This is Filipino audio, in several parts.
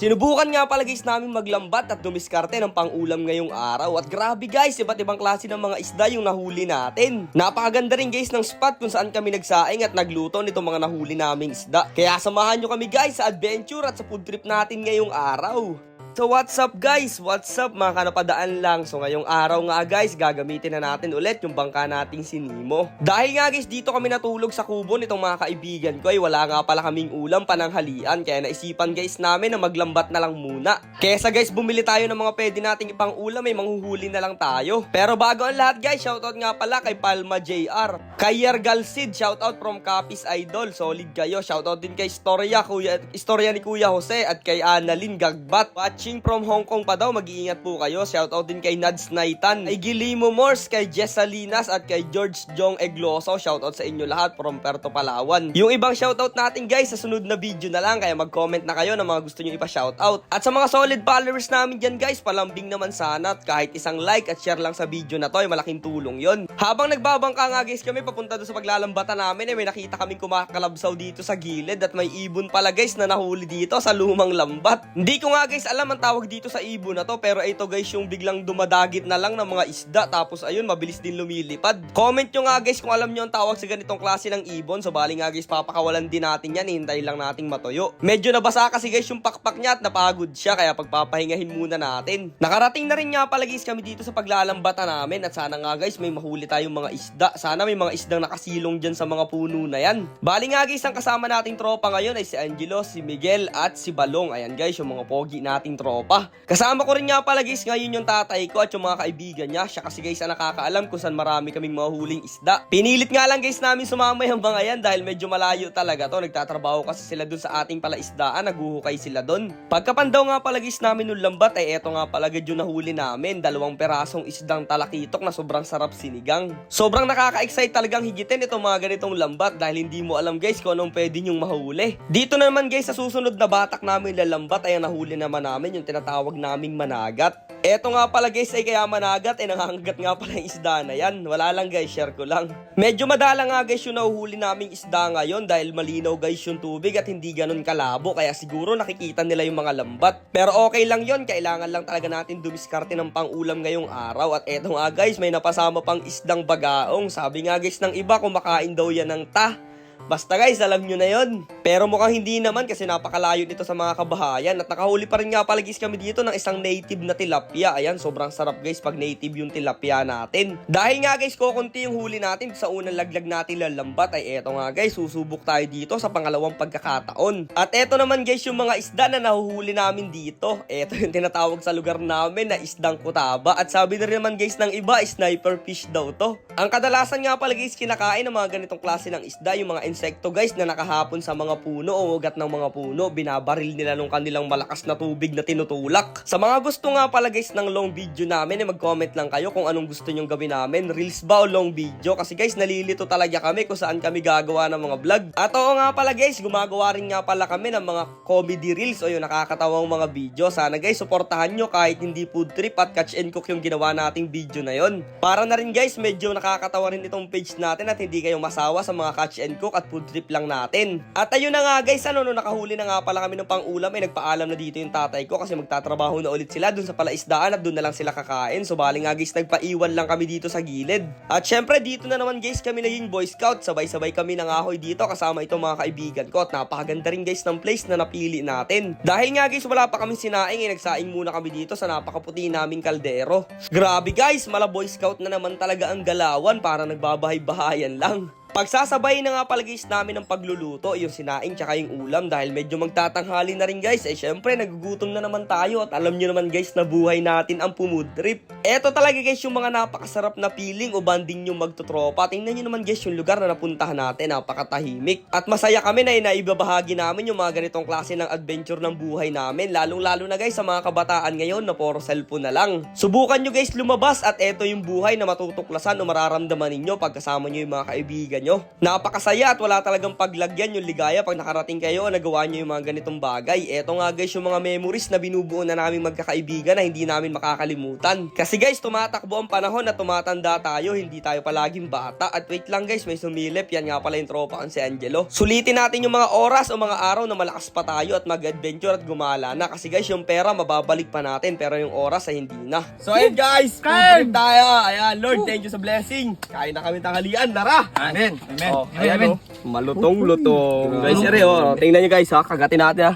Sinubukan nga pala guys namin maglambat at dumiskarte ng pang-ulam ngayong araw. At grabe guys, iba't ibang klase ng mga isda yung nahuli natin. Napakaganda rin guys ng spot kung saan kami nagsaing at nagluto nitong mga nahuli naming isda. Kaya samahan nyo kami guys sa adventure at sa food trip natin ngayong araw. So what's up guys? What's up mga kanapadaan lang? So ngayong araw nga guys, gagamitin na natin ulit yung bangka nating si Nemo. Dahil nga guys, dito kami natulog sa kubo nitong mga kaibigan ko ay wala nga pala kaming ulam pananghalian. Kaya naisipan guys namin na maglambat na lang muna. Kesa guys, bumili tayo ng mga pwede nating ipang ulam, may manghuhuli na lang tayo. Pero bago ang lahat guys, shoutout nga pala kay Palma JR, kay Yergal Sid, shoutout from Capiz Idol, solid kayo. Shoutout din kay Istorya ni Kuya Jose at kay Annalyn Gagbat. Watching from Hong Kong pa daw, mag-iingat po kayo. Shoutout din kay Nads Naitan, kay Gilimo Morse, kay Jess Salinas at kay George Jong Egloso. Shoutout sa inyo lahat from Puerto Palawan. Yung ibang shoutout natin guys sa sunod na video na lang, kaya mag-comment na kayo ng mga gusto nyo ipa-shoutout. At sa mga solid followers namin dyan guys, palambing naman sana at kahit isang like at share lang sa video na to ay malaking tulong yon. Habang nagbabangka nga guys kami papunta doon sa paglalambatan namin, may nakita kaming kumakalabsaw dito sa gilid at may ibon pala guys na nahuli dito sa lumang lambat. Hindi ko nga guys alam ang tawag dito sa ibon na to, pero ito guys yung biglang dumadagit na lang ng mga isda tapos ayun mabilis din lumilipad. Comment nyo nga guys kung alam nyo ang tawag sa ganitong klase ng ibon. So bali nga guys, papakawalan din natin yan, hintay lang nating matuyo. Medyo nabasa kasi guys yung pakpak niya at napagod siya, kaya pagpapahingahin muna natin. Nakarating na rin nga pala guys kami dito sa paglalambatan namin at sana nga guys may mahuli tayong mga isda. Sana may mga isdang nakasilong dyan sa mga puno na yan. Bali nga guys, ang kasama nating tropa ngayon ay si Angelo, si Miguel at si Balong. Ayan guys, yung mga pogi nating tropa. Kasama ko rin nga pala guys ngayon yung tatay ko at yung mga kaibigan niya. Siya kasi guys ang nakakaalam kung saan marami kaming mahuhuling isda. Pinilit nga lang guys namin sumama yung mga yan dahil medyo malayo talaga to. Nagtatrabaho kasi sila dun sa ating palaisdaan, naghuhukay sila dun. Pagkapandaw nga pala guys namin nung lambat ay eto nga pala yung nahuli namin. 2 perasong isdang talakitok na sobrang sarap sinigang. Sobrang nakaka-excite talagang higitin itong mga ganitong lambat dahil hindi mo alam guys kung anong pwede nyong mahuli. Dito naman guys sa susunod na batak namin lalambat ay nahuli naman namin yung tinatawag naming managat. Eto nga pala guys ay kaya managat ay nangangagat nga pala yung isda na yan. Wala lang guys, share ko lang. Medyo madala nga guys yung nahuhuli naming isda ngayon dahil malinaw guys yung tubig at hindi ganun kalabo, kaya siguro nakikita nila yung mga lambat. Pero okay lang yon, kailangan lang talaga natin dumiskarte ng pang-ulam ngayong araw. At eto nga guys, may napasama pang isdang bagaong. Sabi nga guys ng iba kumakain daw yan ng ta. Basta guys, alam nyo na yon. Pero mukhang hindi naman kasi napakalayo nito sa mga kabahayan. At nakahuli pa rin nga pala guys kami dito ng isang native na tilapia. Ayan, sobrang sarap guys pag native yung tilapia natin. Dahil nga guys, kukunti yung huli natin sa unang laglag natin lalambat ay eto nga guys, susubok tayo dito sa pangalawang pagkakataon. At eto naman guys yung mga isda na nahuhuli namin dito. Eto yung tinatawag sa lugar namin na isdang kutaba. At sabi na rin naman guys ng iba, sniper fish daw to. Ang kadalasan nga pala guys kinakain ng mga ganitong klase ng isda, yung mga insekto guys na nakahapon sa mga puno o ugat ng mga puno, binabaril nila nung kanilang malakas na tubig na tinutulak. Sa mga gusto nga pala guys ng long video namin, mag-comment lang kayo kung anong gusto nyong gawin namin, reels ba o long video, kasi guys nalilito talaga kami kung saan kami gagawa ng mga vlog. At oo nga pala guys, gumagawa rin nga pala kami ng mga comedy reels o yung nakakatawang mga video. Sana guys suportahan nyo kahit hindi food trip at catch and cook yung ginawa nating video na yon. Para na rin guys medyo nakakatawa rin itong page natin at hindi kayo masawa sa mga catch and cook at food trip lang natin. At ayun na nga guys, nung nakahuli na nga pala kami ng pang-ulam ay nagpaalam na dito yung tatay ko kasi magtatrabaho na ulit sila dun sa palaisdaan at dun na lang sila kakain. So bali nga guys, nagpaiwan lang kami dito sa gilid. At syempre dito na naman guys kami naging Boy Scout. Sabay-sabay kami nangahoy dito kasama itong mga kaibigan ko at napakaganda rin guys ng place na napili natin. Dahil nga guys wala pa kaming sinaing ay nagsaing muna kami dito sa napakaputi naming kaldero. Grabe guys, mala Boy Scout na naman talaga ang galawan, para nagbabahay-bahayan lang. Pagsasabay na nga pala guys namin ng pagluluto, yung sinaing tsaka yung ulam dahil medyo magtatanghali na rin guys. Syempre nagugutom na naman tayo at alam nyo naman guys na buhay natin ang food trip. Eto talaga guys yung mga napakasarap na feeling o banding yung magtutropa. Tingnan nyo naman guys yung lugar na napuntahan natin, napakatahimik. At masaya kami na inaibabahagi namin yung mga ganitong klase ng adventure ng buhay namin. Lalong-lalo na guys sa mga kabataan ngayon na puro cellphone na lang. Subukan nyo guys lumabas at eto yung buhay na matutuklasan o mararamdaman ninyo pagkasama nyo yung mga kaibigan nyo. Napakasaya at wala talagang paglagyan yung ligaya pag nakarating kayo o nagawa nyo yung mga ganitong bagay. Eto nga guys yung mga memories na binubuo na naming magkakaibigan na hindi namin makakalimutan. Kasi guys, tumatakbo ang panahon na tumatanda tayo, hindi tayo palaging bata. At wait lang guys, may sumilip. Yan nga pala yung tropa ko si Angelo. Sulitin natin yung mga oras o mga araw na malakas pa tayo at mag-adventure at gumala na. Kasi guys, yung pera mababalik pa natin pero yung oras ay hindi na. So ayun guys, kain tayo. Ayan, Lord, thank you sa blessing. Kain na kami tanghalian, tara. Amen. Amen. Oh, ayan oh. Malutong-lutong. Guys, sir, oh. Tingnan nyo guys ha, kagatin natin ha.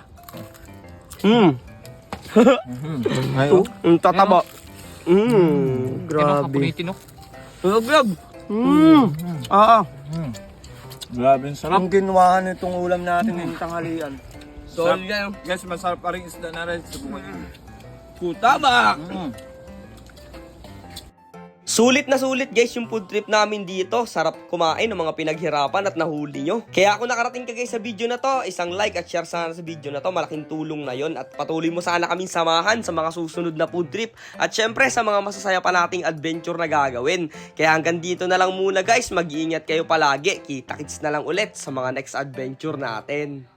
Ang tataba. Grabe. Grabe. Grabe, ang sarap. Ang ginawa nitong ulam natin ng tanghalian. Solid kayo. Guys, masarap pa rin isda na rin. Subukan. Kutabak. Sulit na sulit guys yung food trip namin dito. Sarap kumain ng mga pinaghirapan at nahuli nyo. Kaya kung nakarating ka guys sa video na to, isang like at share sana sa video na to. Malaking tulong na yon. At patuloy mo sana kaming samahan sa mga susunod na food trip. At syempre sa mga masasaya pa nating adventure na gagawin. Kaya hanggang dito na lang muna guys. Mag-iingat kayo palagi. Kita-kits na lang ulit sa mga next adventure natin.